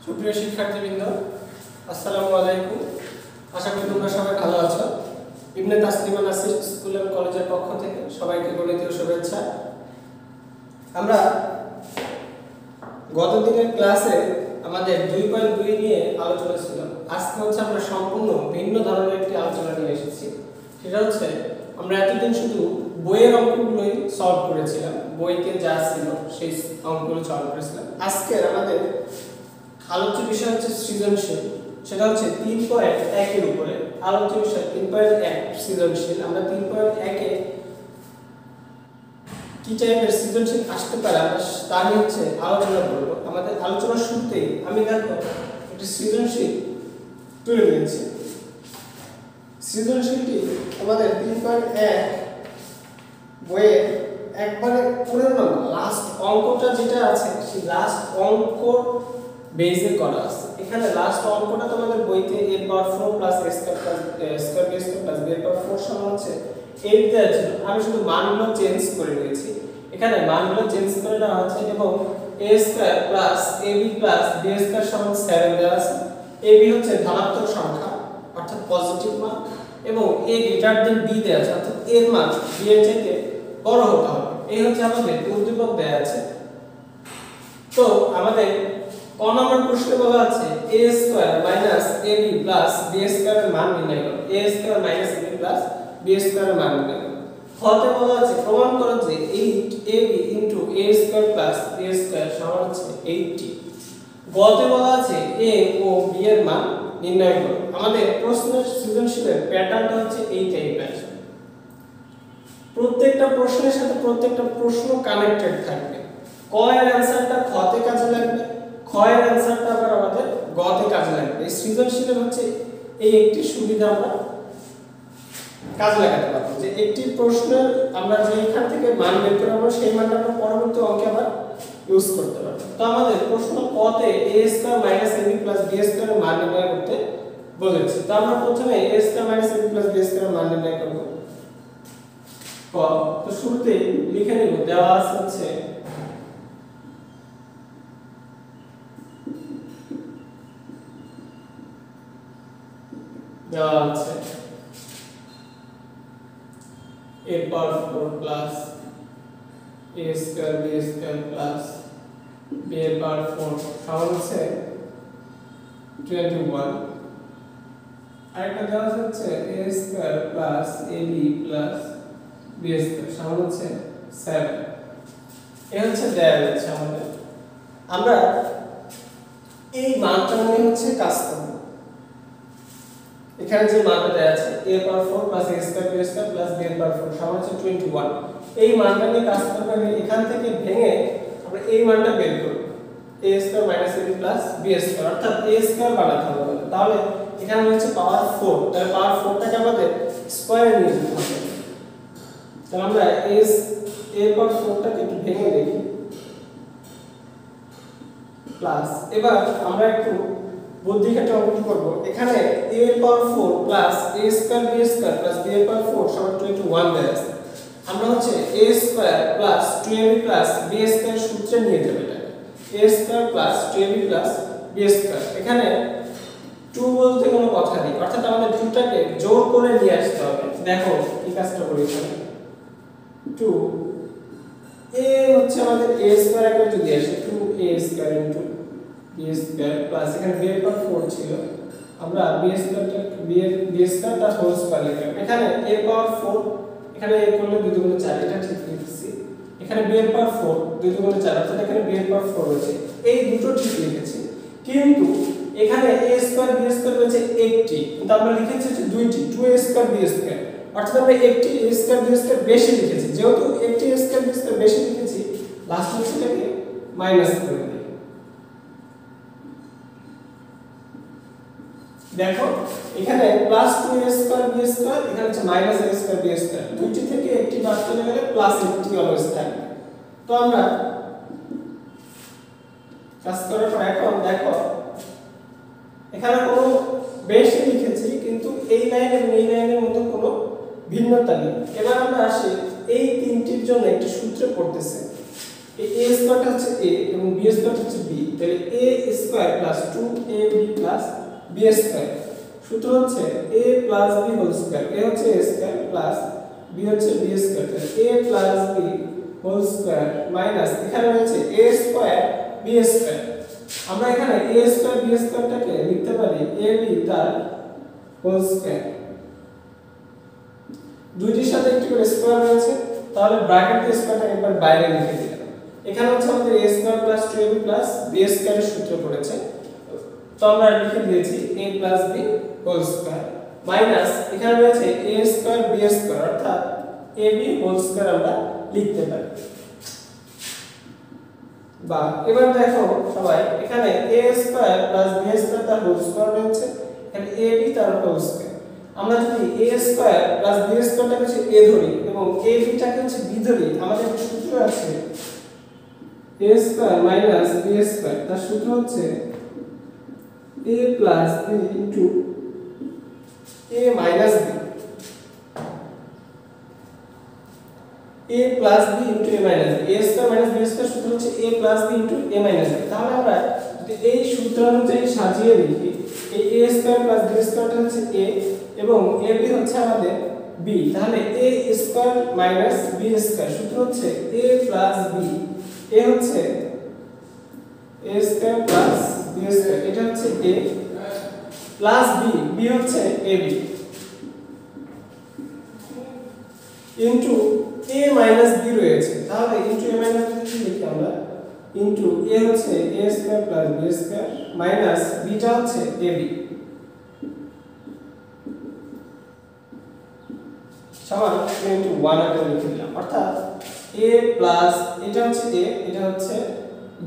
সুপ্রিয় শিক্ষার্থীবৃন্দ, আসসালামু আলাইকুম। আশা করি তোমরা সবাই ভালো আছো। ইবনে তাসলিমা নাসির স্কুল এন্ড কলেজের পক্ষ থেকে সবাইকে গণিতীয় শুভেচ্ছা। আমরা গত দিনের ক্লাসে আমাদের 2.2 নিয়ে আলোচনা ছিল। আজকে হচ্ছে আমরা সম্পূর্ণ ভিন্ন ধরনের একটি আলোচনা নিয়ে এসেছি। সেটা হচ্ছে আমরা এতদিন শুধু বইয়ের অঙ্কগুলোই সলভ করেছিলাম, বইতে যা ছিল সেই অঙ্কগুলো সলভ করেছিলাম। আজকের আমাদের আলোচ্য বিষয় হচ্ছে সৃজনশীল। সেটা হচ্ছে 3.1 এর উপরে আলোচ্য বিষয় 3.1 সৃজনশীল। আমরা 3.1 এ কি টাইপের সৃজনশীল আসতে পারে তা নিয়ে হচ্ছে আলোচনা করব। আমাদের আলোচনার শুরুতেই আমি দেখো একটি সৃজনশীল তুলে নিয়েছি। সৃজনশীলটি আমাদের 3.1 বইয়ের একবারে পুরো লাস্ট অঙ্কটা যেটা আছে সেই লাস্ট অঙ্ক বেসে করা আছে। এখানে লাস্ট অঙ্কটা তোমাদের বইতে a/4 + a² b² b/4 সমান হচ্ছে 8 দেওয়া ছিল। আমি শুধু মানগুলো চেঞ্জ করে নিয়েছি। এখানে মানগুলো চেঞ্জ করে দেওয়া হচ্ছে এবং a² + ab + b² সমান 7 দেওয়া আছে। ab হচ্ছে ধনাত্মক সংখ্যা অর্থাৎ পজিটিভ মান এবং a > b দেওয়া আছে অর্থাৎ এর মান b এর থেকে বড় হতে হবে। এই হচ্ছে আমাদের উদ্দীপক দেওয়া আছে। তো আমাদের ক নম্বর প্রশ্নে বলা আছে a² - ab + b² এর মান নির্ণয় করো। a² - ab + b² এর মান নির্ণয় করো। খতে বলা আছে প্রমাণ করো যে 8ab * a² + b² সমান হচ্ছে 80। গতে বলা আছে a ও b এর মান নির্ণয় করো। আমাদের প্রশ্নের সৃজনশীলের প্যাটার্নটা হচ্ছে এই টাইপের। প্রত্যেকটা প্রশ্নের সাথে প্রত্যেকটা প্রশ্ন কানেক্টেড থাকবে। ক এর অ্যানসারটা খতে কাজে লাগবে, খ এর অ্যানসারটা আবার আমাদের গতে কাজে লাগবে। এই সৃজনশীলের হচ্ছে এই একটি সুবিধা আমরা কাজে লাগাতে পারবো যে একটি প্রশ্নের আমরা যেখান থেকে মান বের করব সেই মানটা আমরা পরবর্তী অঙ্কে আবার ইউজ করতে পারবো। তো আমাদের প্রশ্ন কতে a² - ab + b² এর মান নির্ণয় করতে বলেছে। তো আমরা প্রথমে a² - ab + b² এর মান নির্ণয় করব। ক তো শুরুতেই লিখে নিব দেওয়া আছে হচ্ছে দেওয়া আছে a/4 + a² b² + b/4 সমান হচ্ছে 21। আরেকটা দেওয়া হচ্ছে a² + ab + b² সমান হচ্ছে 7। এই হচ্ছে দেওয়া আছে আমাদের। আমরা এই মানটা নিয়ে হচ্ছে কাজ করব। এখানে যে মানটা দেওয়া আছে a/4 + a² b² + b/4 সমান হচ্ছে 21। এই মানটা নিয়ে কাজ করব। এখান থেকে ভেঙে আমরা এই মানটা বের করব a² - ab + b² অর্থাৎ a² বানাতে হবে। তাহলে এখানে হচ্ছে পাওয়ার 4, তাহলে পাওয়ার 4টাকে আমাদের স্কয়ারে নিয়ে যেতে হবে। তাহলে আমরা a/4টাকে একটু ভেঙে দেখি প্লাস। এবার আমরা একটু বুদ্ধি খাটে অঙ্ক করব। এখানে a/4 + a² b² + b/4 সমান 21 দেওয়া আছে। আমরা হচ্ছে a² + 2ab + b² সূত্রে নিয়ে যাব এটা a² + 2ab + b²। এখানে 2 বলতে কোনো কথা নেই, অর্থাৎ আমাদের 2টাকে জোর করে নিয়ে আসতে হবে। দেখো কি কাজটা করি এখানে 2 a হচ্ছে আমাদের a² কে যদি আসে 2a² * b² প্লাস এখানে b/4 ছিল, আমরা b²টা হোল স্কয়ার লিখলাম। এখানে a/4 এখানে a করলে 2 × 4 এটা ঠিক লিখছি। এখানে b/4 2 × 4 অর্থাৎ এখানে b/4 হচ্ছে এই দুটো ঠিক লিখেছি। কিন্তু এখানে a² b² হচ্ছে একটি, কিন্তু আমরা লিখেছি যে দুইটি 2a² b² অর্থাৎ আমরা একটি a² b² বেশি লিখেছি। যেহেতু একটি a² b² বেশি লিখেছি লাস্ট অংশটাকে মাইনাস করে দিই। দেখো এখানে +2a² b² এখানে হচ্ছে -a² b²। দুইটি থেকে একটি বাদ চলে গেলে প্লাস একটি অলওয়েজ থাকবে। তো আমরা কাজ করার পর এখন দেখো এখানে কোনো বেশি লিখেছি কিন্তু এই লাইন এবং এই লাইনের মধ্যে কোনো ভিন্নতা নেই। এবার আমরা আসি এই তিনটির জন্য একটি সূত্র পড়তেছে এই a স্কয়ারটা হচ্ছে a এবং b স্কয়ারটা হচ্ছে b, তাহলে a square plus 2ab plus b square সূত্র হচ্ছে a plus b whole square. a হচ্ছে a স্কয়ার প্লাস b হচ্ছে b স্কয়ার, তাহলে a plus b whole square minus এখানে রয়েছে a স্কয়ার b স্কয়ার। আমরা এখানে a স্কয়ার b স্কয়ারটাকে লিখতে পারি ab তার হোল স্কয়ার। দুইটির সাথে একটি করে স্কয়ার রয়েছে, তাহলে ব্র্যাকেট দিয়ে স্কয়ারটা একবার বাইরে লিখে দিলাম। এখানে হচ্ছে আমাদের a square plus 2ab plus b স্কয়ারের সূত্র পড়েছে, তো আমরা লিখে দিয়েছি a plus b whole square minus এখানে রয়েছে a স্কয়ার b স্কয়ার অর্থাৎ ab হোল স্কয়ার আমরা লিখতে পারি। বা এবার দেখো সবাই এখানে a square plus b square তার হোল স্কয়ার রয়েছে, এখানে ab তার হোল স্কয়ার। আমরা যদি a স্কয়ার প্লাস b স্কয়ারটাকে হচ্ছে a ধরি এবং ab টাকে হচ্ছে b ধরি, আমাদের একটা সূত্র আছে a square minus b square, তার সূত্র হচ্ছে a plus b into a minus b, a plus b into a minus b, a square minus b square সূত্র হচ্ছে a plus b into a minus b। তাহলে আমরা যদি এই সূত্র অনুযায়ী সাজিয়ে লিখি, এই a স্কয়ার প্লাস b স্কয়ারটা হচ্ছে a এবং ab হচ্ছে আমাদের b, তাহলে a square minus b square সূত্র হচ্ছে a প্লাস b, a হচ্ছে a square plus b square, এটা হচ্ছে a প্লাস b, b হচ্ছে ab into a minus b রয়েছে, তাহলে ইনটু a মাইনাস b কি লিখি আমরা, ইনটু a হচ্ছে a square plus b square minus b টা হচ্ছে ab সমান 21 আগে লিখে দিলাম। অর্থাৎ a প্লাস এটা হচ্ছে a, এটা হচ্ছে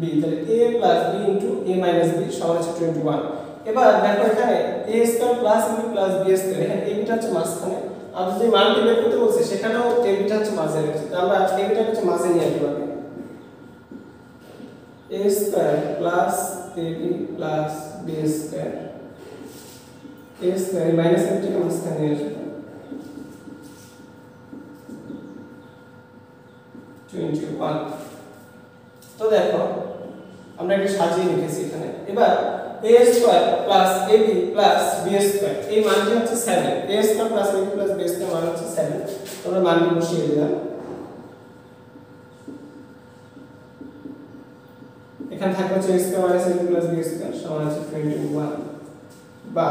b, তাহলে a plus b into a minus b সমান হচ্ছে 21। এবার দেখো এখানে a square plus b plus b square, এখানে a টা হচ্ছে মাঝখানে, আর যদি মানটি বের করতে বলছে সেখানেও a টা হচ্ছে মাঝে রয়েছে, আমরা a টা হচ্ছে মাঝে নিয়ে আসবো আগে। a square plus ab plus b square, a square minus a টাকে মাঝখানে নিয়ে আসবো 21। তো দেখো আমরা এটা সাজিয়ে লিখেছি এখানে। এবার a square plus ab plus b square এই মানটি হচ্ছে 7, a square plus ab plus b square মান হচ্ছে 7, আমরা মানটি বসিয়ে দিলাম। এখানে থাকবে হচ্ছে a square minus ab plus b square সমান হচ্ছে 21। বা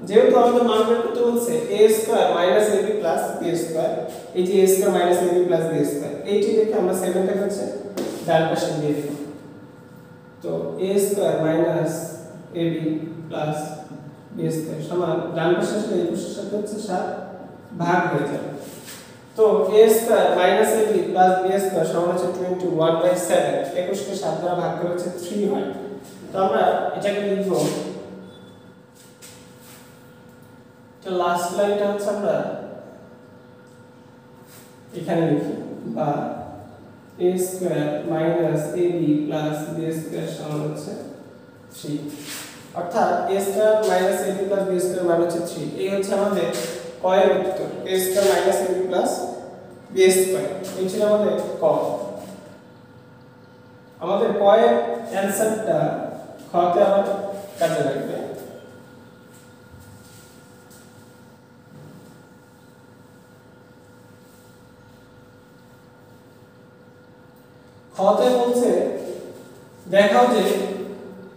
যেহেতু আমাদের মান বের করতে বলছে a square minus ab plus b square, এই যে a square minus ab plus b square এইটি দেখে আমরা 7 টাকে হচ্ছে ডান পাশে দিয়ে দিলাম। তো a square minus ab plus b square সমান ডান পাশের সাথে 21 এর সাথে হচ্ছে 7 ভাগ হয়ে যাবে। তো a square minus ab plus b square সমান হচ্ছে 21/7, 21 কে 7 দ্বারা ভাগ করে হচ্ছে 3 হয়। তো আমরা এটাকে লিখব, তো লাস্ট লাইনটা হচ্ছে আমরা এখানে লিখি বা a square minus ab plus b square সমান হচ্ছে 3, অর্থাৎ a square minus ab plus b square মান হচ্ছে 3। এই হচ্ছে আমাদের কয়ের উত্তর, a square minus ab plus b square. এই ছিল আমাদের ক। আমাদের কয়ের অ্যানসারটা খতে আবার কাজে লাগবে। খতে বলছে দেখাও যে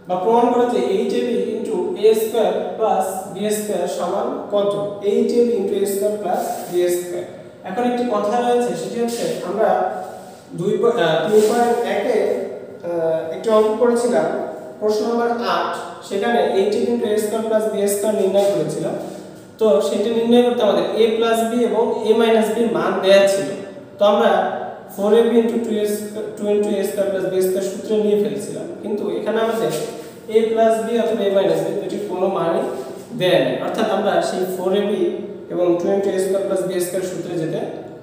বা প্রমাণ করো যে hab into a square plus b square সমান কত, hab into a square plus b square. এখন একটি কথা রয়েছে, সেটি হচ্ছে আমরা 3.1 এ একটি অঙ্ক করেছিলাম প্রশ্ন নম্বর 8, সেখানে hab into a square plus b square নির্ণয় করেছিলাম। তো সেটা নির্ণয় করতে আমাদের a প্লাস b এবং a মাইনাস b মান দেওয়া ছিল। তো আমরা 4ab into 2 into a square plus b square সূত্র নিয়ে ফেলছিলাম, কিন্তু এখানে আমাদের a প্লাস b অথবা a মাইনাস b দুটি কোনো মানই দেয় না, অর্থাৎ আমরা সেই 4ab এবং 2 into a square plus b square সূত্রে যেতে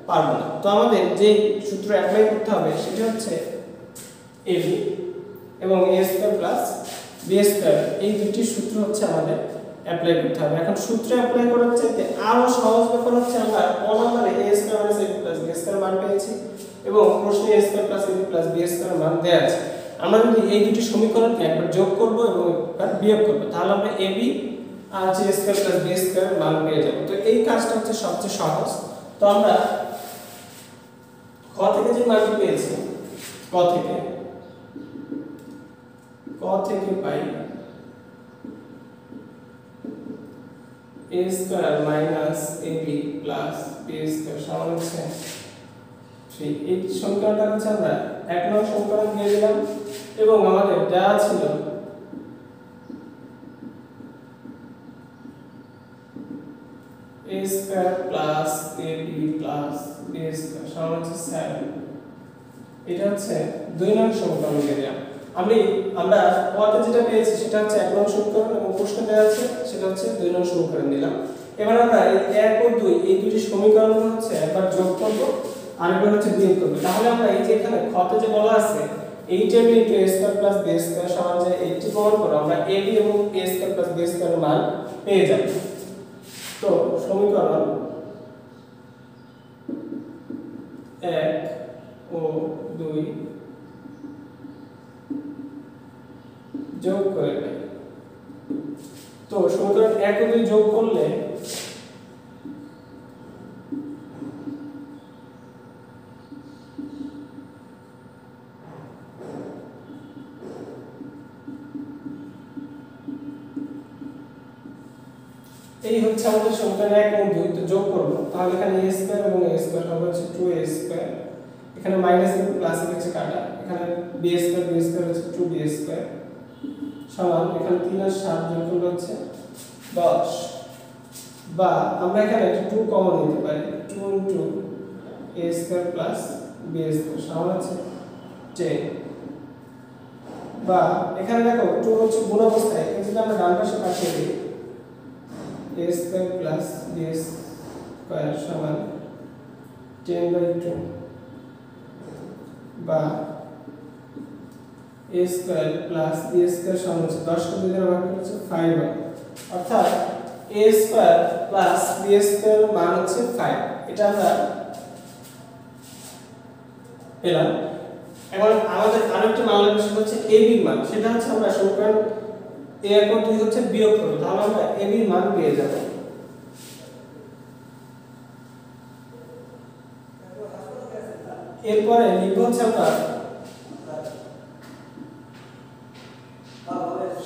পারবো না। তো আমাদের যে সূত্র অ্যাপ্লাই করতে হবে সেটা হচ্ছে ab এবং a square plus b square, এই দুটি সূত্র হচ্ছে আমাদের অ্যাপ্লাই করতে হবে। এখন সূত্র অ্যাপ্লাই করার চাইতে আরো সহজ ব্যাপার হচ্ছে আমরা ক নম্বরে a square minus ab plus b square মান পেয়েছি, এবং প্রশ্নে a square plus ab plus b square মান দেওয়া আছে। আমরা যদি এই দুটি সমীকরণকে একবার যোগ করব এবং একবার বিয়োগ করব, তাহলে আমরা ab আর a square plus b square মান পেয়ে যাব। তো এই কাজটা হচ্ছে সবচেয়ে সহজ। তো আমরা ক থেকে যে মানটি পেয়েছি, ক থেকে পাই a square minus ab plus b square সমান হচ্ছে 3। এই সমীকরণটা হচ্ছে আমরা এক নং সমীকরণ দিয়ে দিলাম এবং আমাদের যা ছিল a square plus ab plus b square সমান হচ্ছে 7। এটা হচ্ছে 2 নং সমীকরণ দিয়ে দিলাম। আমরা পদে যেটা পেয়েছি সেটা হচ্ছে 1 নং সমীকরণ এবং প্রশ্ন দেওয়া আছে সেটা হচ্ছে 2 নং সমীকরণ দিলাম। এবার আমরা এই 1 ও 2 এই দুটি সমীকরণ হচ্ছে একবার যোগ করব আর একবার হচ্ছে বিয়োগ করব। তাহলে আমরা এই যে এখানে খতে যে বলা আছে 8ab * a square plus b square সমান যে 80 প্রমাণ করে আমরা ab এবং a square plus b square মান পেয়ে যাব। তো সমীকরণ 1 ও 2 যোগ করে পাই। তো সমীকরণ 1 ও 2 যোগ করলে এই হচ্ছে আমাদের সমীকরণ 1 এবং 2 তো যোগ করব, তাহলে এখানে a স্কয়ার এবং a স্কয়ার হবে হচ্ছে 2a স্কয়ার, এখানে মাইনাস এবং প্লাস হচ্ছে কাটা, এখানে b স্কয়ার হচ্ছে 2b স্কয়ার সমান এখানে 3 আর 7 যোগ করলে হচ্ছে 10। বা আমরা এখানে 2 কমন নিতে পারি, 2 a square plus b square সমান হচ্ছে 10। বা এখানে দেখো 2 হচ্ছে গুণ অবস্থায়, এই যদি আমরা ডান পাশে পাঠিয়ে দিই a square plus b square সমান 10/2। বা a square plus b square সমান হচ্ছে 10 কে 2 দ্বারা ভাগ করলে হচ্ছে 5 হবে। অর্থাৎ a square plus b square মান হচ্ছে 5। এটা আমরা পেলাম। এখন আমাদের আরেকটা মান লাগবে সেটা হচ্ছে ab এর মান, সেটা হচ্ছে আমরা সমীকরণ 1 ও 2 হচ্ছে বিয়োগ করব, তাহলে আমরা ab এর মান পেয়ে যাব। এরপরে লিখব হচ্ছে আমরা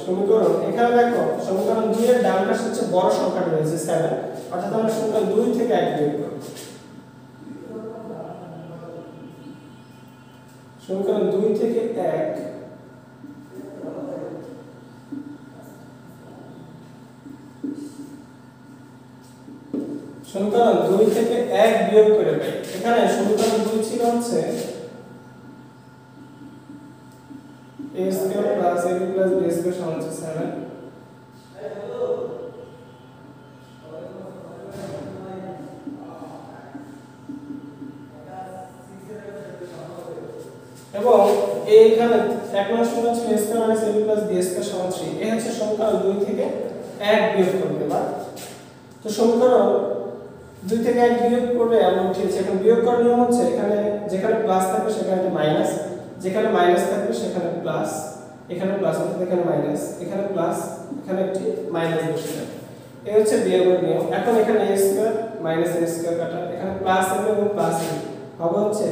সমীকরণ, এখানে দেখো সমীকরণ 2 এর ডান পাশে হচ্ছে বড় সংখ্যাটা রয়েছে 7, অর্থাৎ আমরা সমীকরণ 2 থেকে 1 বিয়োগ করব। সমীকরণ 2 থেকে 1 সমীকরণ 2 থেকে 1 বিয়োগ করে পাই। এখানে সমীকরণ 2 ছিল হচ্ছে a square plus ab plus b square সমান হচ্ছে 7। এবং এইখানে 1 নং সমীকরণ ছিল a square minus ab plus b square সমান 3। এই হচ্ছে সমীকরণ 2 থেকে 1 বিয়োগ করবে। এবার তো সমীকরণ 2 থেকে 1 বিয়োগ করলে আমরা উঠিয়েছি। এখন বিয়োগ করার নিয়ম হচ্ছে এখানে যেখানে প্লাস থাকবে সেখানে মাইনাস, যেখানে মাইনাস থাকবে সেখানে প্লাস, এখানে প্লাস অর্থাৎ এখানে মাইনাস, এখানে প্লাস, এখানে একটি মাইনাস বসে যাবে। এই হচ্ছে বিয়োগের নিয়ম। এখন এখানে a square minus a square কাটা, এখানে প্লাস হবে এবং প্লাস হবে হচ্ছে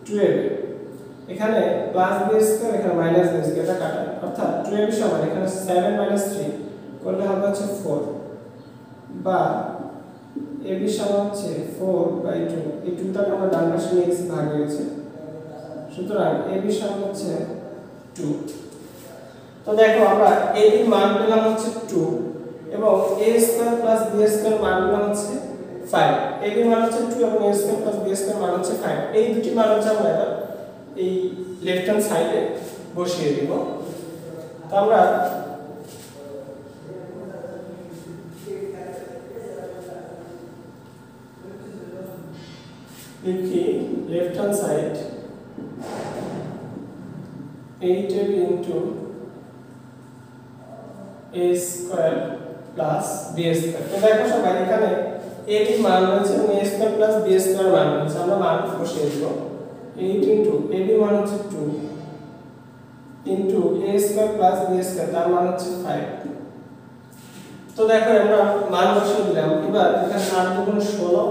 2ab, এখানে প্লাস b স্কয়ার এখানে মাইনাস b স্কয়ার এটা কাটা, অর্থাৎ 2ab সমান এখানে 7 - 3 করলে হবে হচ্ছে 4। বা ab সমান হচ্ছে 4/2, এই 2টাকে আমরা ডান পাশে নিয়ে গেছি ভাগ হয়েছে, সুতরাং ab সমান হচ্ছে 2। তো দেখো আমরা ab এর মান পেলাম হচ্ছে 2 এবং a square plus b square মান পেলাম হচ্ছে 5। ab এর মান হচ্ছে 2 এবং a square plus b square মান হচ্ছে 5। এই দুটি মান হচ্ছে আমরা এবার এই লেফট হ্যান্ড সাইডে বসিয়ে দিব। তো আমরা লিখি left hand side 8ab into a square plus b square. তো দেখো সবাই এখানে a এর মান হচ্ছে এবং a square plus b square মান হচ্ছে আমরা মান বসিয়ে দেব 8 ইনটু a এর মান হচ্ছে 2 into a square plus b square তার মান হচ্ছে 5। তো দেখো আমরা মান বসিয়ে দিলাম। এবার এখানে 8 গুণ 16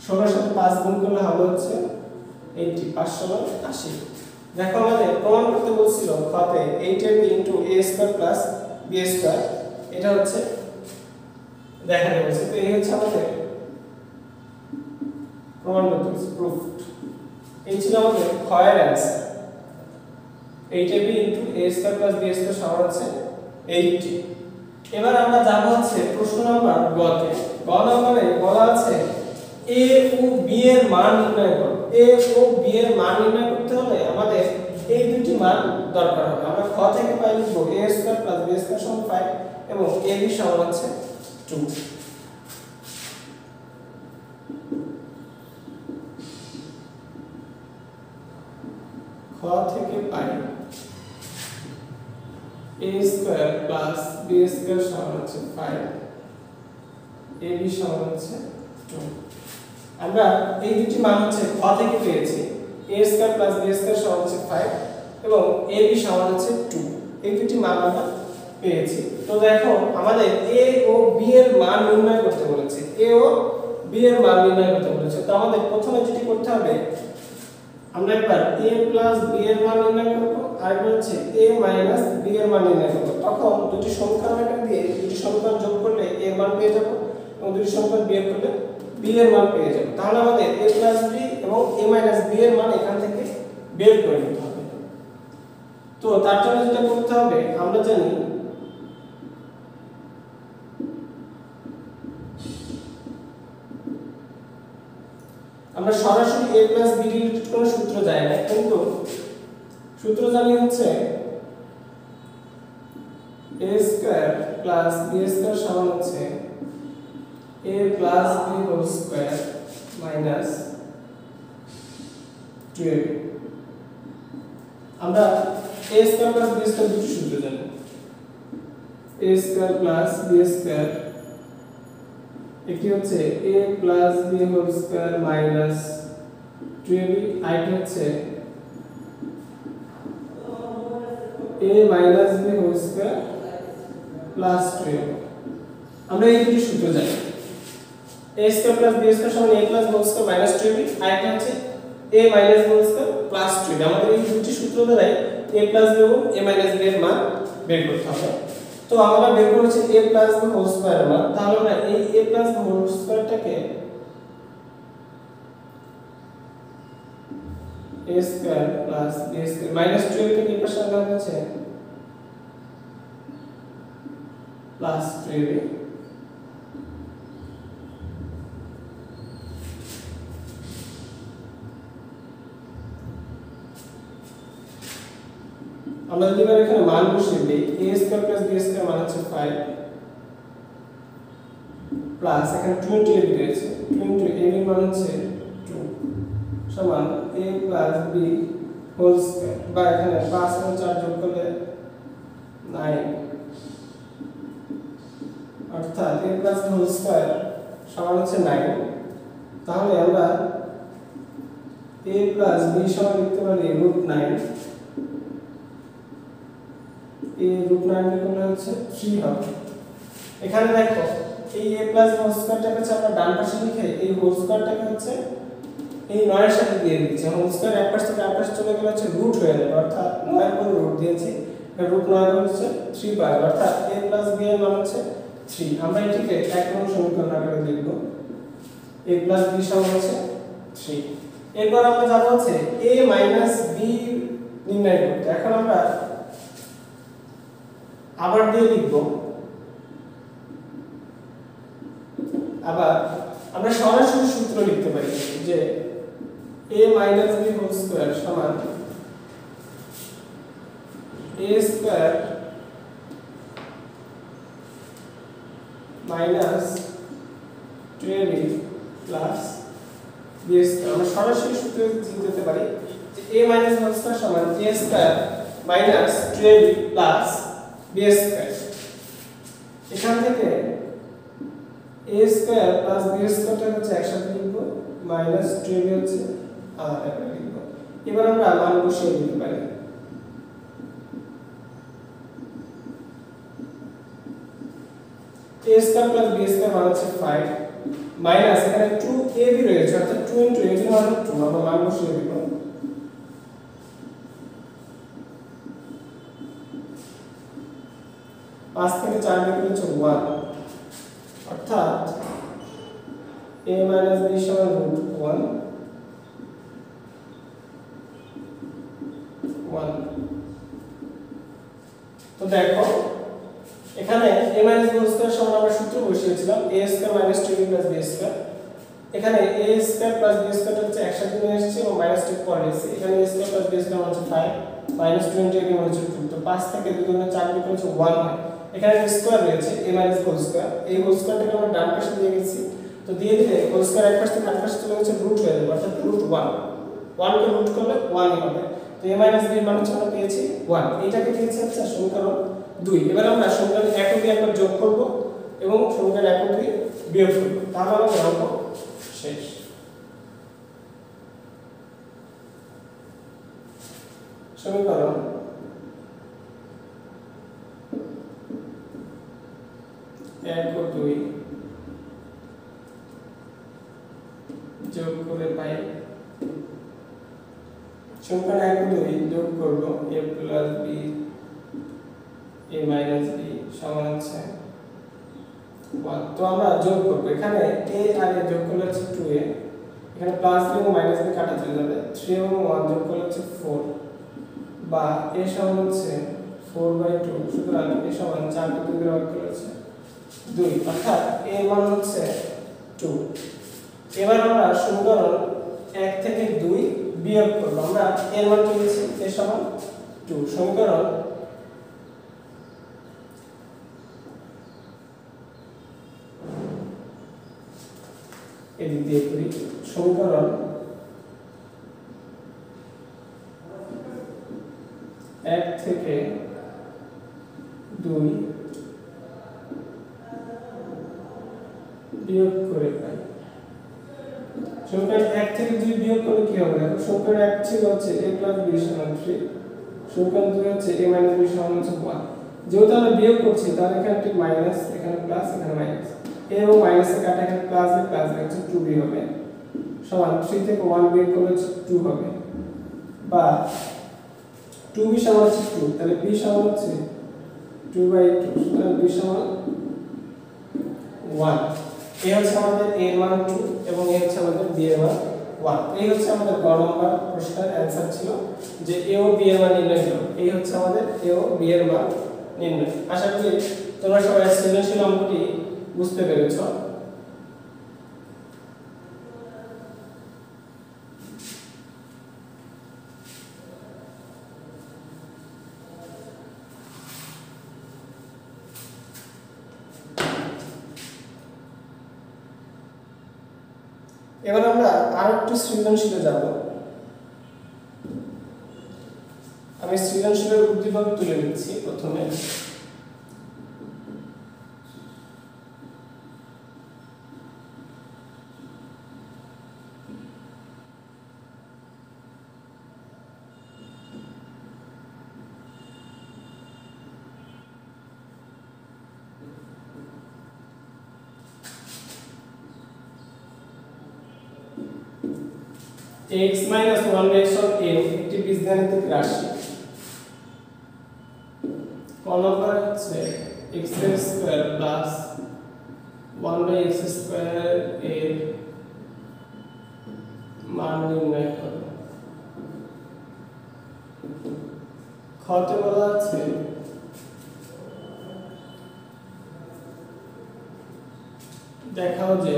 16 এর সাথে 5 গুণ করলে হবে হচ্ছে 80 5 সমান 80। দেখো আমাদের প্রমাণ করতে বলছিল খতে 8ab into a square plus b square এটা হচ্ছে দেখাতে বলছে। তো এই হচ্ছে আমাদের প্রমাণ করতে বলছে প্রুফড। এই ছিল আমাদের ক্ষয়ের answer 8ab into a square plus b square সমান হচ্ছে 80। এবার আমরা যাব হচ্ছে প্রশ্ন নাম্বার গ তে। গ নম্বরে বলা আছে a ও b এর মান নির্ণয় করো। a ও b এর মান নির্ণয় করতে হলে আমাদের এই দুটি মান দরকার হবে। আমরা খ থেকে পাই লিখব a square plus b square সমান 5 এবং ab সমান হচ্ছে 2। খ থেকে পাই a square plus b square সমান হচ্ছে 5 ab সমান হচ্ছে 2। আমরা এই দুটি মান হচ্ছে খ থেকে পেয়েছি a square plus b square সমান হচ্ছে 5 এবং ab সমান হচ্ছে 2। এই দুটি মান আমরা পেয়েছি। তো দেখো আমাদের a ও b এর মান নির্ণয় করতে বলেছে। a ও b এর মান নির্ণয় করতে বলেছে। তো আমাদের প্রথমে যেটি করতে হবে আমরা একবার a প্লাস b এর মান নির্ণয় করব আর একবার হচ্ছে a মাইনাস b এর মান নির্ণয় করব। তখন দুটি সমীকরণ দিয়ে দুটি সমীকরণ যোগ করলে a এর মান পেয়ে যাব এবং দুটি সমীকরণ বিয়োগ করলে b এর মান পেয়ে যাব। তাহলে আমাদের a প্লাস b এবং a মাইনাস b এর মান এখান থেকে বের করে নিতে হবে। তো তার জন্য যেটা করতে হবে আমরা জানি আমরা সরাসরি a প্লাস b রিলেটেড কোনো সূত্র জানি না, কিন্তু সূত্র জানি হচ্ছে a square plus b square সমান হচ্ছে a plus b whole square minus 12। আমরা a square plus b square দুটো সূত্র জানি। a square plus b square একটি হচ্ছে a plus b whole square minus 12 আরেকটি হচ্ছে a minus b whole square plus 12। আমরা এই দুটি সূত্র জানি। a square plus b square সমান a plus b whole square minus 12 আরেকটি হচ্ছে a minus b whole square plus 12। আমাদের এই দুটি সূত্র দ্বারাই a প্লাস b এবং a মাইনাস b এর মান বের করতে হবে। তো আমরা বের করেছি a plus b whole square মান। তাহলে আমরা এই a প্লাস b হোল স্কয়ারটাকে a square plus b square minus 12 থেকে এই পাশে আনা হচ্ছে প্লাস 12। আমরা যদি এখানে মান বসিয়ে দিই a square plus b square মান হচ্ছে 5 প্লাস এখানে 28 দিয়েছে 20 a এর মান হচ্ছে 2 সমান a plus b whole square বা এখানে 5 এবং 4 যোগ করলে 9 অর্থাৎ a plus b whole square সমান হচ্ছে 9। তাহলে আমরা a প্লাস b সমান লিখতে পারি √9। a √9 করলে হচ্ছে 3 হবে। এখানে দেখো এই a প্লাস হোল স্কয়ারটাকে হচ্ছে আমরা ডান পাশে লিখে এই হোল স্কয়ারটাকে হচ্ছে এই 9 এর সাথে দিয়ে দিচ্ছি। হোল স্কয়ার এক পাশ থেকে আরেক পাশে চলে গেলে হচ্ছে রুট হয়ে যাবে, অর্থাৎ 9 এর পরে রুট দিয়েছি, √9 হচ্ছে 3 পাই, অর্থাৎ a প্লাস b এর মান হচ্ছে 3। আমরা এটিকে এক নং সমীকরণ আকারে লিখব a প্লাস b সমান হচ্ছে 3। এরপর আমরা যাব হচ্ছে a মাইনাস b নির্ণয় করতে। এখন আমরা আবার দিয়ে লিখব, আবার আমরা সরাসরি সূত্র লিখতে পারি যে a minus b whole square সমান a square minus 12 plus b square. আমরা সরাসরি সূত্রে লিখতে পারি যে a মাইনাস হোল স্কয়ার সমান a square minus 12 plus b square. এখান থেকে a স্কয়ার প্লাস b স্কয়ারটা হচ্ছে একসাথে লিখব মাইনাস 2ab হচ্ছে আলাদা করে লিখব। এবার আমরা মান বসিয়ে দিতে পারি। a square plus b square মান হচ্ছে 5 মাইনাস এখানে 2ab রয়েছে অর্থাৎ 2 * a মানে 2 আমরা মান বসিয়ে দিব। 5 থেকে 4 বিয়োগ হচ্ছে 1 অর্থাৎ a - b সমান √1 1। তো দেখো এখানে a - b স্কয়ার সমান আমরা সূত্র বসিয়েছিলাম a square - 2ab + b square. এখানে a স্কয়ার + b স্কয়ার হচ্ছে একসাথে নিয়ে এসেছি এবং মাইনাস টি পরে এসেছি। এখানে a স্কয়ার + b স্কয়ার হচ্ছে 5 - 20ab হচ্ছে 2। তো 5 থেকে 2 গুণে 4 বিয়োগ হচ্ছে 1 হয়। এখানে স্কয়ার রয়েছে a - হোল স্কয়ার, এই হোল স্কয়ারটাকে আমরা ডান পাশে দিয়ে গেছি। তো দিয়ে দিলে হোল স্কয়ার এক পাশ থেকে আরেক পাশে চলে গেছে রুট হয়ে যাবে অর্থাৎ √1 1 কে রুট করলে 1 ই হবে। তো a - b এর মান হচ্ছে আমরা পেয়েছি 1, এটাকে দিয়েছি হচ্ছে সমীকরণ 2। এবার আমরা সমীকরণ 1 ও 2 একবার যোগ করব এবং সমীকরণ 1 ও 2 বিয়োগ করব, তাহলে আমাদের অঙ্ক শেষ। সমীকরণ 1 ও 2 যোগ করে পাই সমীকরণ 1 ও 2 যোগ করব a + b a - b সমান হচ্ছে 1। তো আমরা যোগ করব, এখানে a আর a যোগ করলে হচ্ছে 2a, এখানে প্লাস b এবং মাইনাস b কাটা চলে যাবে। 3 এবং 1 যোগ করলে হচ্ছে 4 বা a সমান হচ্ছে 4/2। সুতরাং a সমান 4 কে 2 দিয়ে ভাগ করলে হচ্ছে 2 অর্থাৎ a মান হচ্ছে 2। এবার আমরা সমীকরণ 1 থেকে 2 বিয়োগ করব। আমরা এর মান পেয়েছি a সমান 2। সমীকরণ এদিক দিয়ে করি। সমীকরণ 1 থেকে 2 বিয়োগ করে পাই। সমীকরণ 1 থেকে 2 বিয়োগ করলে কি হবে? দেখো সমীকরণ 1 ছিল হচ্ছে a + b সমান 3, সমীকরণ 2 হচ্ছে a - b সমান হচ্ছে 1। যেহেতু আমরা বিয়োগ করছি তাহলে এখানে একটি মাইনাস, এখানে প্লাস, এখানে মাইনাস, a এবং মাইনাসের কাটা এখানে প্লাস b হচ্ছে 2b হবে সমান 3 থেকে 1 বিয়োগ করলে হচ্ছে 2 হবে বা 2b সমান হচ্ছে 2, তাহলে b সমান হচ্ছে 2/2। সুতরাং b সমান 1। এই হচ্ছে আমাদের a এর মান 2 এবং এই হচ্ছে আমাদের b এর মান 1। এই হচ্ছে আমাদের গ নম্বর প্রশ্নের অ্যানসার ছিল যে a ও b এর মান নির্ণয় করো। এই হচ্ছে আমাদের a ও b এর মান নির্ণয়। আশা করি তোমরা সবাই সৃজনশীল অঙ্কটি বুঝতে পেরেছো। এবার আমরা আরেকটু সৃজনশীলে যাব। আমি সৃজনশীলের উদ্দীপক তুলে নিচ্ছি প্রথমে। x - 1/n একটি বীজগাণিতিক রাশি। ক নম্বর হচ্ছে x² + 1/x² এর মান নির্ণয় করো। খতে বলা আছে দেখাও যে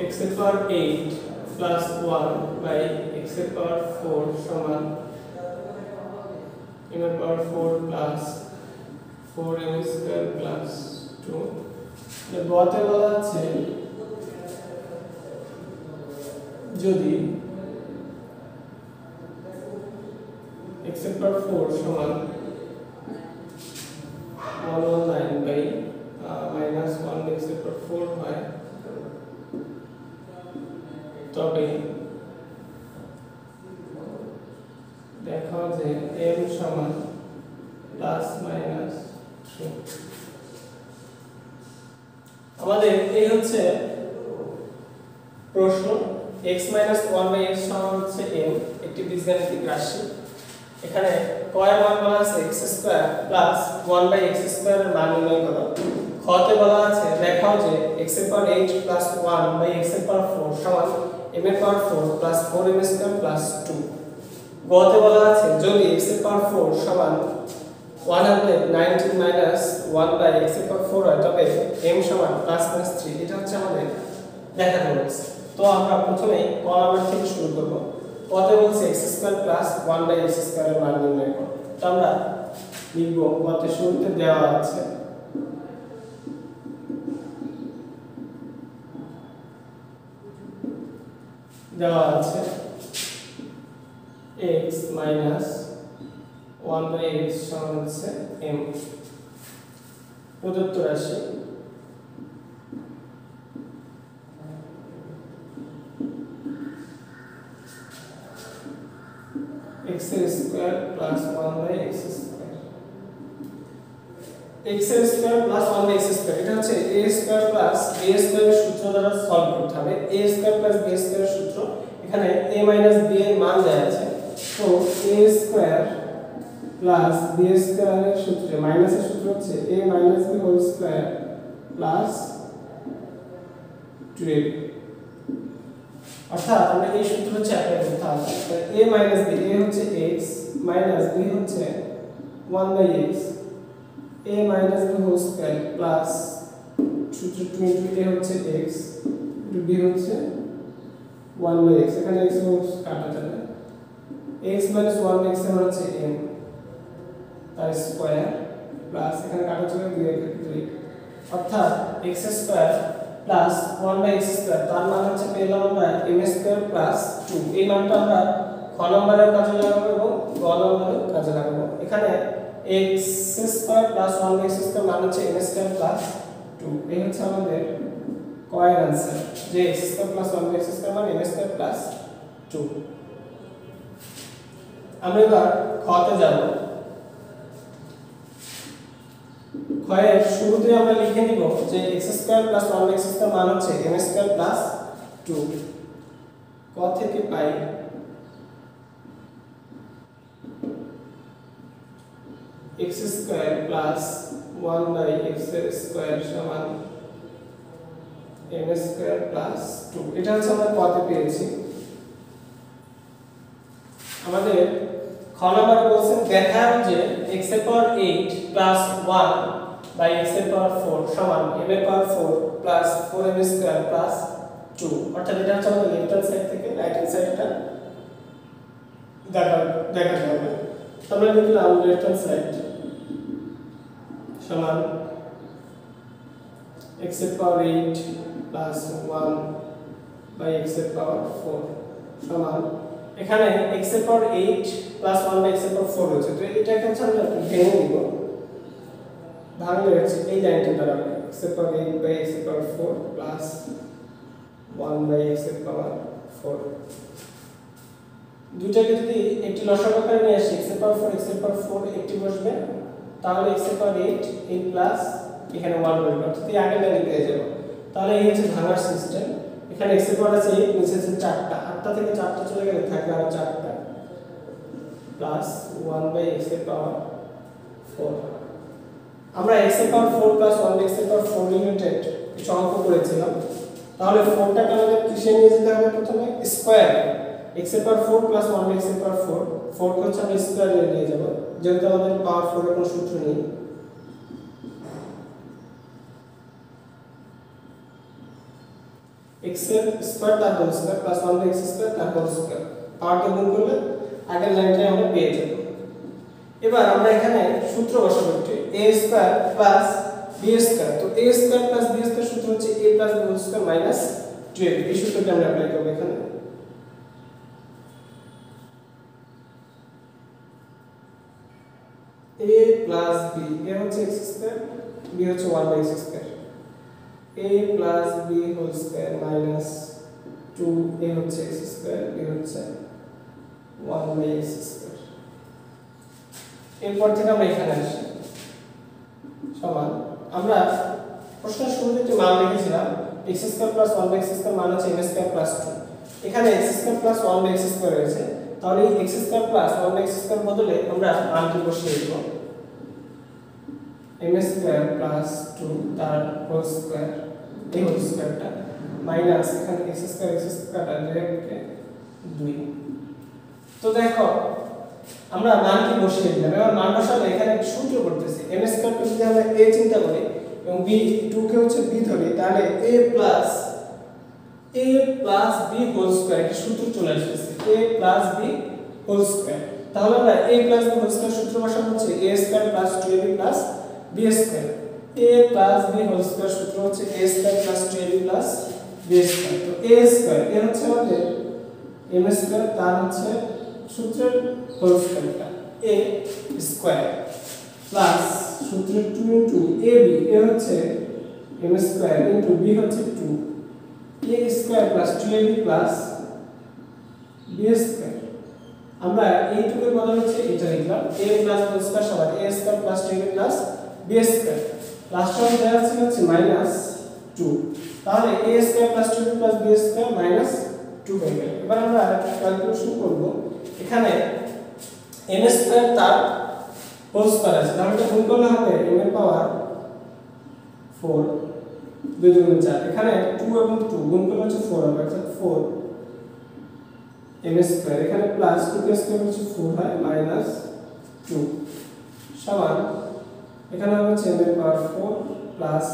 x⁸ + 1/x⁴ সমান m⁴ + 4m² + 2 গতে বলা আছে যদি x এর পাওয়ার 4 সমান 119 বাই -1 x এর পাওয়ার 4 হয় তবে দেখো যে m সমান প্লাস মাইনাস 2। আমাদের এই হচ্ছে প্রশ্ন। x - 1/x সমান হচ্ছে m, একটি বীজগাণিতিক রাশি। এখানে কয়ের মান বলা আছে x² প্লাস 1/x² এর মান নির্ণয় করো। খতে বলা আছে দেখাও যে x এর পাওয়ার 8 প্লাস 1/x এর পাওয়ার 4 সমান m এর পাওয়ার 4 প্লাস 4m² প্লাস 2। গতে বলা আছে যদি x এর পাওয়ার 4 সমান 119 মাইনাস 1/x এর পাওয়ার 4 হয় তবে m সমান প্লাস মাইনাস 3। এটা হচ্ছে আমাদের দেখাতে বলছে। তো আমরা প্রথমে ক নাম্বার থেকে শুরু করব। কতে বলছে x² প্লাস 1/x² এর মান নির্ণয় করো। তো আমরা লিখব কতে শুরুতে দেওয়া আছে x minus 1/x সমান হচ্ছে m প্রদত্ত রাশি। x এর square plus 1/x square, x এর স্কয়ার প্লাস 1/x স্কয়ার এটা হচ্ছে a square plus b square এর সূত্র দ্বারা সলভ করতে হবে। a square plus b square এর সূত্র, এখানে a মাইনাস b এর মান দেওয়া আছে। তো a square plus b square এর সূত্রে মাইনাসের সূত্র হচ্ছে a minus b whole square plus 12। অর্থাৎ আমরা এই সূত্র হচ্ছে অ্যাপ্লাই করতে হবে। a মাইনাস b, a হচ্ছে x মাইনাস b হচ্ছে 1/x, a minus b whole square plus সূত্র 2 a হচ্ছে x b হচ্ছে 1/x, এখানে x কাটা যাবে। x minus 1/x এর হচ্ছে m তার স্কয়ার প্লাস এখানে কাটা যাবে 2 অর্থাৎ x square plus 1/x square তার মান হচ্ছে পেলাম আমরা m স্কয়ার প্লাস 2। এই মানটা আমরা খ নম্বরের কাজে লাগাবো এবং গ নম্বরের কাজে লাগাবো। এখানে x square plus 1/x square মান হচ্ছে m স্কয়ার প্লাস 2। এই হচ্ছে আমাদের কয়ের आंसर যে x square plus 1/x square মান m স্কয়ার প্লাস 2। আমরা এবার খতে যাব। খয়ের শুরুতে আমরা লিখে নিব যে x² + 1x² মান হচ্ছে m² + 2। ক থেকে পাই x² + 1/x² সমান m² + 2। এটা হচ্ছে আমরা কতে পেয়েছি। আমাদের খ নাম্বার বলছেন দেখান যে x এর পাওয়ার 8 প্লাস 1 বাই x এর পাওয়ার 4 সমান m এর পাওয়ার 4 প্লাস 4m স্কয়ার প্লাস 2। অর্থাৎ এটা হচ্ছে আমাদের লেফট হ্যান্ড সাইড থেকে রাইট হ্যান্ড সাইডটা দেখাতে হবে। আমরা লিখলাম লেফট হ্যান্ড সাইড সমান x এর পাওয়ার 8 প্লাস 1 বাই x এর পাওয়ার 4 সমান এখানে x এর পাওয়ার 8 প্লাস 1 বাই x এর পাওয়ার 4 হচ্ছে। তো এটাকে হচ্ছে আমরা ভেঙে নিব। ভাঙলে হচ্ছে এই লাইনটা দাঁড়াবে x এর পাওয়ার 8 বাই x এর পাওয়ার 4 প্লাস 1 বাই x এর পাওয়ার 4। দুইটাকে যদি একটি লসাগু আকারে নিয়ে আসি x এর পাওয়ার 4 x এর পাওয়ার 4 একটি বসবে, তাহলে x এর পাওয়ার 8 প্লাস এখানে 1 বসবে, অর্থাৎ এই আগের লাইনে পেয়ে যাব। তাহলে এই হচ্ছে ভাঙার সিস্টেম। এখানে x এর পাওয়ার আছে 8, নিচে আছে 4টা, 8টা থেকে 4টা চলে গেলে থাকবে আর 4টা প্লাস 1 বাই x এর পাওয়ার 4। আমরা x এর পাওয়ার 4 প্লাস 1 বাই x এর পাওয়ার 4 রিলেটেড কিছু অঙ্ক করেছিলাম। তাহলে 4টাকে আমাদের কিসে নিয়ে যেতে হবে? প্রথমে স্কয়ার x এর পাওয়ার 4 প্লাস 1 বাই x এর পাওয়ার 4, 4 কে হচ্ছে আমরা স্কয়ারে নিয়ে যাব, যেহেতু আমাদের পাওয়ার 4 এর কোনো সূত্র নেই। x এর স্কয়ার তার whole square plus 1 by x square তার হোল স্কয়ার, পাওয়ারকে গুণ করলে আগের লাইনটাই আমরা পেয়ে যাব। এবার আমরা এখানে সূত্র বসাবো একটু a square plus b square. তো a square plus b square সূত্র হচ্ছে a plus b whole square minus 12। এই সূত্রটা আমরা অ্যাপ্লাই করব এখানে। a প্লাস b a হচ্ছে x স্কয়ার, b হচ্ছে 1/x square. a plus b whole square minus 2a হচ্ছে x স্কয়ার, b হচ্ছে 1/x স্কয়ার। এরপর থেকে আমরা এখানে আসি সমান আমরা প্রশ্নের শুরুতে একটি মান লিখেছিলাম x square plus 1/x square মান হচ্ছে m স্কয়ার প্লাস 2। এখানে x square plus 1/x square রয়েছে, তাহলে এই x square plus 1/x square বদলে আমরা মানটি বসিয়ে দেব m স্কয়ার প্লাস 2 তার হোল স্কয়ার, এই হোল স্কয়ারটা মাইনাস এখানে x স্কয়ার ডাইরেক্ট 2। তো দেখো আমরা মানটি বসিয়ে দিলাম। এবার মান বসালে এখানে সূত্র করতেছি m স্কয়ার কে যদি আমরা a চিন্তা করি এবং b 2 কে হচ্ছে b ধরি, তাহলে a plus b whole square একটা সূত্র চলে আসছে a plus b whole square. তাহলে আমরা a plus b whole square সূত্র বসাবো হচ্ছে a square plus 2ab plus b square. a plus b whole square সূত্র হচ্ছে a square plus 2ab plus b square. তো a স্কয়ার এর হচ্ছে আমাদের m স্কয়ার, তার হচ্ছে সূত্রের হোল স্কয়ারটা a স্কয়ার প্লাস সূত্রের 2 ইনটু ab এর হচ্ছে m স্কয়ার ইনটু b হচ্ছে 2 a square plus 2ab plus b square. আমরা এই 2 এর বদলে হচ্ছে এটা লিখলাম a প্লাস b স্কয়ার সমান a square plus 2ab plus b square. Last term দেওয়া হচ্ছে মাইনাস 2, তাহলে a square plus 2ab plus b square minus 2 হয়ে গেল। এবার আমরা ক্যালকুলেশন করব। এখানে m স্কয়ার তার হোল স্কয়ার আছে, তাহলে এটা গুণ করলে হবে m এর পাওয়ার 4 2 2 4। এখানে 2 এবং 2 গুণ করলে হচ্ছে 4 হবে, অর্থাৎ 4 m স্কয়ার। এখানে প্লাস 2 স্কয়ার হচ্ছে 4 হয় মাইনাস 2 সমান এখানে হচ্ছে m এর পাওয়ার 4 প্লাস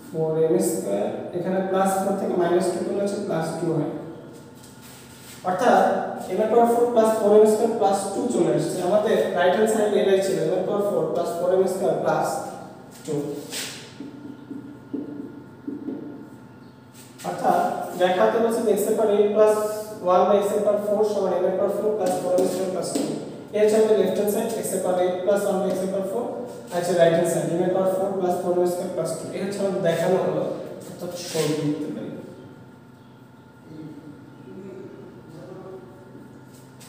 4m স্কয়ার। এখানে প্লাস 4 থেকে মাইনাস 2 করলে হচ্ছে প্লাস 2 হয়, অর্থাৎ m এর পাওয়ার 4 প্লাস 4m স্কয়ার প্লাস 2 চলে আসছে। আমাদের রাইট হ্যান্ড সাইড এটাই ছিল m এর পাওয়ার 4 প্লাস 4m স্কয়ার প্লাস 2। অর্থাৎ দেখাতে বলছে x এর পাওয়ার 8 প্লাস 1/x এর পাওয়ার 4 সমান m এর পাওয়ার 4 প্লাস 4m স্কয়ার প্লাস 2। এর হচ্ছে লেফট হ্যান্ড সাইড x এর পাওয়ার 8 প্লাস 1/x এর পাওয়ার 4, আচ্ছা রাইট হ্যান্ড সাইড m এর পাওয়ার 4 প্লাস 4m স্কয়ার প্লাস 2। এই হচ্ছে আমাদের দেখানো হলো, অর্থাৎ সরল লিখতে পারি।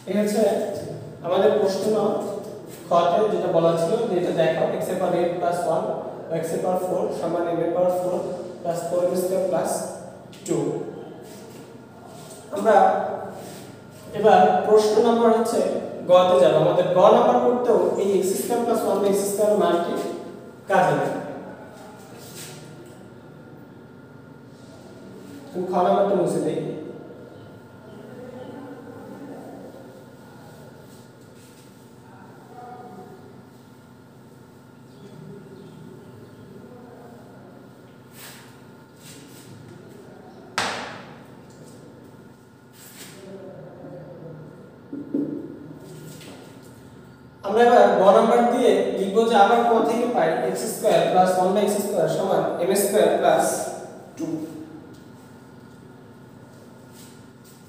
এই হচ্ছে আমাদের প্রশ্ন খতে যেটা বলা ছিল যে এটা দেখো x এর পাওয়ার 8 প্লাস 1 বা x এর পাওয়ার 4 সমান m এর পাওয়ার 4 প্লাস 4m স্কয়ার প্লাস 2। আমরা এবার প্রশ্ন নাম্বার হচ্ছে গ তে যাব। আমাদের গ নাম্বার করতেও এই x square plus 1/x square মানটি কাজে লাগে। তুমি খ নাম্বারটা মুছে দেই। আমরা এবার গ নাম্বার দিয়ে লিখব যে আবার ক থেকে পাই x square plus 1/x square সমান m স্কয়ার প্লাস 2।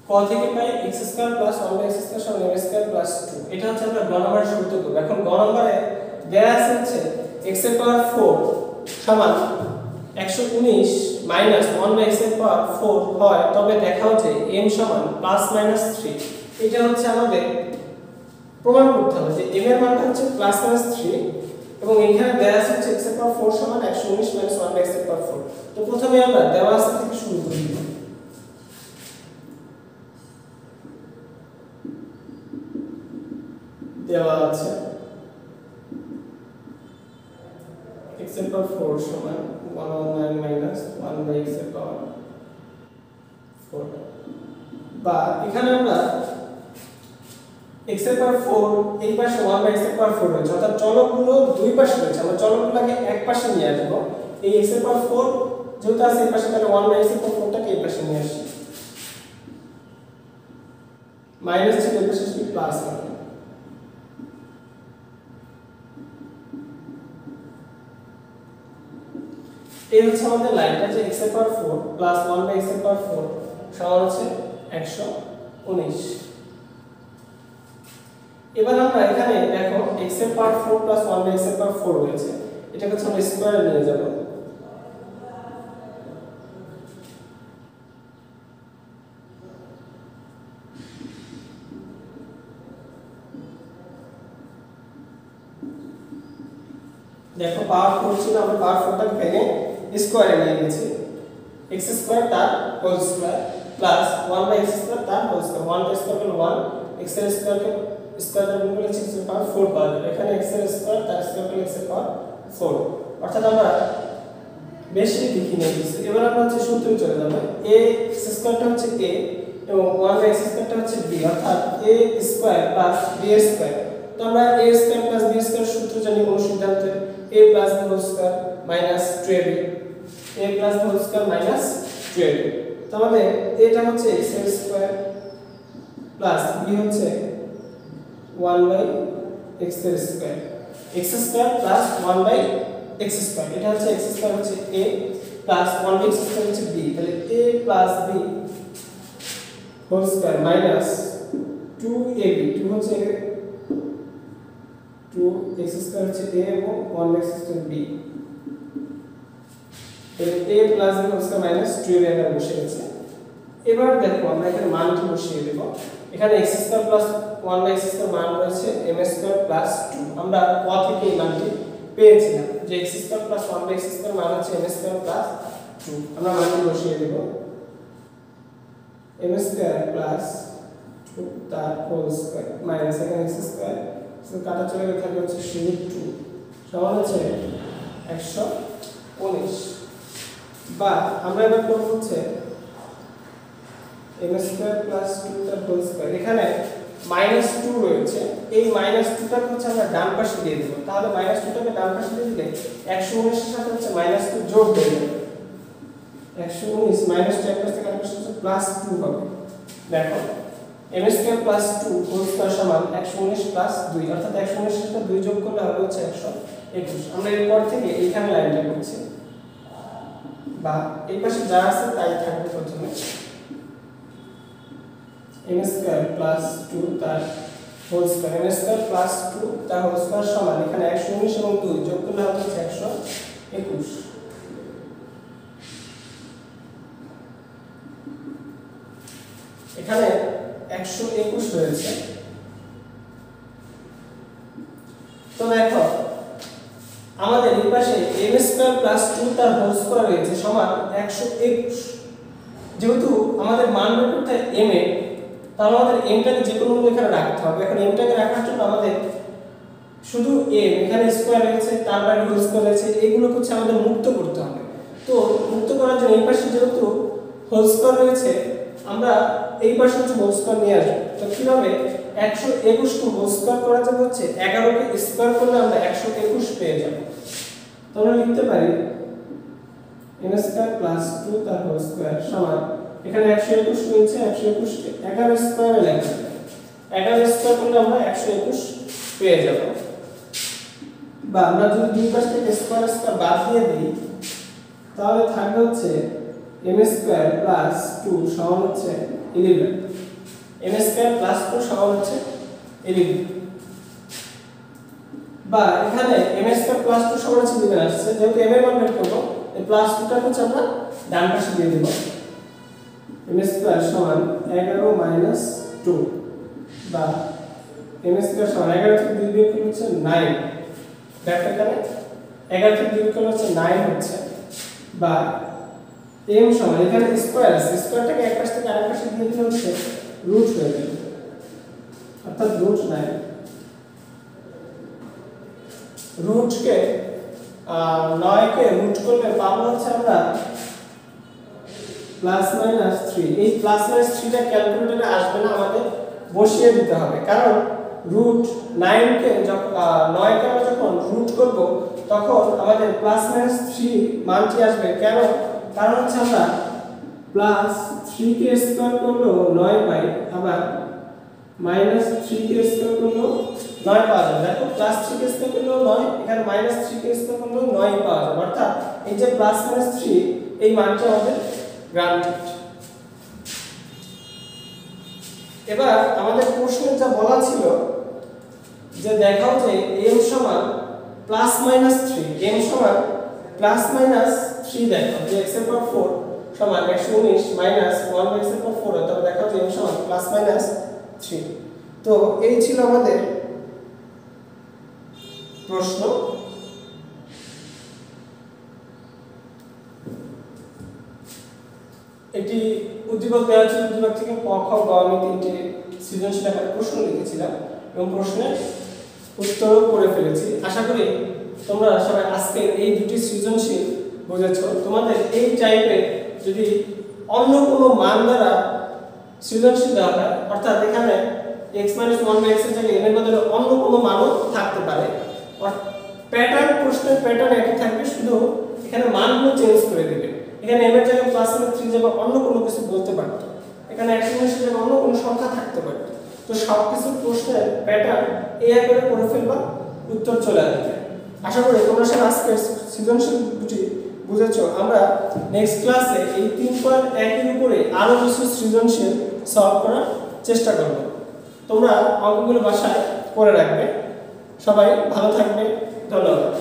ক থেকে পাই x square plus 1/x square সমান m স্কয়ার প্লাস 2। এটা হচ্ছে আমরা গ নাম্বারের শুরুতে করব। এখন গ নাম্বারে দেয়া আছে x এর পাওয়ার 4 সমান 119 মাইনাস 1/x এর পাওয়ার 4 হয়, তবে দেখাও যে m সমান প্লাস মাইনাস 3। এটা হচ্ছে আমাদের প্রমাণ করতে হবে যে m এর মানটা হচ্ছে প্লাস মাইনাস 3 এবং এখানে দেয়া আছে x এর পাওয়ার 4 সমান 119 মাইনাস 1/x এর পাওয়ার 4। তো প্রথমে আমরা দেওয়া আছে থেকে শুরু করি। দেওয়া আছে x এর পাওয়ার 4 সমান 119 মাইনাস 1/x এর পাওয়ার 4, বা এখানে আমরা x এর পাওয়ার 4 এই পাশে 1/x এর পাওয়ার 4 রয়েছে, অর্থাৎ চলকগুলো দুই পাশে রয়েছে। আমরা চলকগুলোকে এক পাশে নিয়ে আসব। এই x এর পাওয়ার 4 যেহেতু আছে এই পাশে, তাহলে 1/x এর পাওয়ার 4টাকে এই পাশে নিয়ে আসি। মাইনাস ছিল এই পাশে প্লাস হবে। এই হচ্ছে আমাদের লাইনটা যে x এর পাওয়ার 4 প্লাস 1 বাই x এর পাওয়ার 4 সমান হচ্ছে 119। এবার আমরা এখানে দেখো x এর পাওয়ার 4 প্লাস 1 বাই x এর পাওয়ার 4 রয়েছে, এটাকে হচ্ছে আমরা স্কয়ারে নিয়ে যাব। দেখো পাওয়ার 4 ছিল, আমরা পাওয়ার 4টাকে ভেঙে স্কয়ারে নিয়ে গেছি। x স্কয়ার তার whole square plus 1 by x square তার হোল স্কয়ার। 1 বাই স্কয়ার হলো 1, x এর স্কয়ারকে স্কয়ার দ্বারা গুণ করলে x এর পাওয়ার 4 পাওয়া যাবে। এখানে x এর স্কয়ার তার স্কয়ার করলে x এর পাওয়ার 4, অর্থাৎ আমরা বেশি লিখি নিয়ে গেছি। এবার আমরা হচ্ছে সূত্রে চলে যাব। a x স্কয়ারটা হচ্ছে a এবং 1 বাই x স্কয়ারটা হচ্ছে b, অর্থাৎ a square plus b square. তো আমরা a square plus b square সূত্র জানি অনুসিদ্ধান্তে a plus b whole square minus 12b, a plus b whole square minus 12। তো আমাদের এটা হচ্ছে x এর স্কয়ার প্লাস b হচ্ছে 1 বাই x এর square, x square plus 1 by x square. এটা হচ্ছে x স্কয়ার হচ্ছে a plus 1 by x square হচ্ছে b, তাহলে a plus b whole square minus 2ab, 2 হচ্ছে 2 x স্কয়ার হচ্ছে a এবং 1 বাই x স্কয়ার b, তাহলে a plus b whole square minus 12 এর বসে গেছে। এবার দেখো আমরা এখানে মানটি বসিয়ে দেব। এখানে x square plus 1 by x square মান রয়েছে m স্কয়ার প্লাস 2। আমরা ক থেকে এই মানটি পেয়েছিলাম যে x square plus 1 by x square মান হচ্ছে m স্কয়ার প্লাস 2। আমরা মানটি বসিয়ে দেব। m স্কয়ার প্লাস 2 তার হোল স্কয়ার মাইনাস এখানে x স্কয়ার সো কাটা চলে গেলে থাকবে হচ্ছে √2 সমান হচ্ছে 119। বা আমরা এবার করব হচ্ছে m স্কয়ার প্লাস 2 তার হোল স্কয়ার। এখানে -2 রয়েছে, এই -2টাকে হচ্ছে আমরা ডান পাশে দিয়ে দেব। তাহলে -2টাকে ডান পাশে দিয়ে দিলে 119 এর সাথে হচ্ছে -2 যোগ হয়ে যাবে। 119 -2 এক পাশ থেকে আরেক পাশে হচ্ছে +2 হবে। দেখো m square plus 2 whole square সমান 119 প্লাস 2, অর্থাৎ 119 এর সাথে 2 যোগ করলে হবে হচ্ছে 121। আমরা এরপর থেকে এইখানে লাইনটা করছি, বা এই পাশে যা আছে তাই থাকবে প্রথমে। m স্কয়ার প্লাস 2 তার whole square, m square plus 2 তার হোল স্কয়ার সমান এখানে 119 এবং 2 যোগ করলে হবে 121। এখানে 121 হয়েছে। তো দেখো আমাদের এই পাশে m স্কয়ার প্লাস 2 তার হোল স্কয়ার রয়েছে সমান 121। যেহেতু আমাদের মান বের করতে m এর, তাহলে আমাদের m টাকে যে কোনো মূল্য এখানে রাখতে হবে। এখন m টাকে রাখার জন্য আমাদের শুধু m এখানে স্কয়ার রয়েছে, তার বাইরে হোল স্কয়ার রয়েছে, এগুলো হচ্ছে আমাদের মুক্ত করতে হবে। তো মুক্ত করার জন্য এই পাশে যেহেতু হোল স্কয়ার রয়েছে, আমরা এই পাশে হচ্ছে হোল স্কয়ার নিয়ে আসব। তো কিভাবে 121 কে হোল স্কয়ার করা যাবে হচ্ছে 11 কে স্কয়ার করলে আমরা 121 পেয়ে যাব। তো আমরা লিখতে পারি m স্কয়ার প্লাস 2 তার হোল স্কয়ার সমান এখানে 121 রয়েছে, 121 কে 11 স্কয়ারে লেখা যায়। 11 স্কয়ার করলে আমরা 121 পেয়ে যাব। বা আমরা যদি দুই পাশ থেকে স্কয়ার স্কয়ার বাদ দিয়ে দিই, তাহলে থাকবে হচ্ছে m স্কয়ার প্লাস 2 সমান হচ্ছে 11। m স্কয়ার প্লাস 2 সমান হচ্ছে 11। বা এখানে m স্কয়ার প্লাস 2 সমান হচ্ছে 11 আসছে, যেহেতু m এর মান বের করব, এই প্লাস 2টা হচ্ছে আমরা ডান পাশে দিয়ে দেব। m স্কয়ার সমান 11 মাইনাস 2, বা m স্কয়ার সমান 11 থেকে 2 বিয়োগ করলে হচ্ছে 9। দেখো এখানে 11 থেকে 2 বিয়োগ করলে হচ্ছে 9 হচ্ছে। বা m সমান এখানে স্কয়ার আছে, স্কয়ারটাকে এক পাশ থেকে আরেক পাশে দিয়ে দিলে হচ্ছে রুট হয়ে যাবে, অর্থাৎ √9। রুটকে 9 কে রুট করলে পাবো হচ্ছে আমরা +-3। এই +-3টা ক্যালকুলেটরে আসবে না, আমাদের বসিয়ে দিতে হবে। কারণ √9 কে যখন 9 কে আমরা যখন রুট করব তখন আমাদের +-3 মানটি আসবে। কেন? কারণ হচ্ছে আমরা +3 কে স্কয়ার করলেও 9 পাই, আবার -3 কে স্কয়ার করলেও 9 পাওয়া যাবে। দেখো প্লাস 3 কে স্কয়ার করলেও 9, এখানে মাইনাস 3 কে স্কয়ার করলেও 9 পাওয়া যাবে। অর্থাৎ এই যে প্লাস মাইনাস 3 এই মানটা আমাদের গ্রান্টেড। এবার আমাদের প্রশ্নে যা বলা ছিল যে দেখাও যে m সমান প্লাস মাইনাস 3, m সমান প্লাস মাইনাস 3 দেখাও যে x এর পাওয়ার 4 সমান 119 মাইনাস 1x এর পাওয়ার 4, অর্থাৎ দেখাও যে m সমান প্লাস মাইনাস 3। তো এই ছিল আমাদের প্রশ্ন। এটি উদ্দীপক দেওয়া ছিল, উদ্দীপক থেকে ক খ গ আমি 3টে সৃজনশীল আকারে প্রশ্ন লিখেছিলাম এবং প্রশ্নের উত্তরও করে ফেলেছি। আশা করি তোমরা সবাই আজকে এই দুটি সৃজনশীল বুঝেছো। তোমাদের এই টাইপের যদি অন্য কোনো মান দ্বারা সৃজনশীল দেওয়া হয়, অর্থাৎ এখানে x - 1 বা x এর জায়গায় n এর বদলে অন্য কোনো মানও থাকতে পারে, প্যাটার্ন প্রশ্নের প্যাটার্ন একই থাকবে, শুধু এখানে মানগুলো চেঞ্জ করে দিবে। এখানে m এর জায়গায় প্লাস বা 3 যাবে অন্য কোনো কিছু বলতে পারতো, এখানে 119 এর জায়গায় অন্য কোনো সংখ্যা থাকতে পারতো। তো সবকিছু প্রশ্নের প্যাটার্ন এই আকারে করে ফেলবা, উত্তর চলে আসবে। আশা করি তোমরা সব আজকে সৃজনশীল দুটি বুঝেছো। আমরা নেক্সট ক্লাসে এই 3.1 এর উপরে আরো কিছু সৃজনশীল সলভ করার চেষ্টা করব। তোমরা অঙ্কগুলো বাসায় করে রাখবে। সবাই ভালো থাকবে, ধন্যবাদ।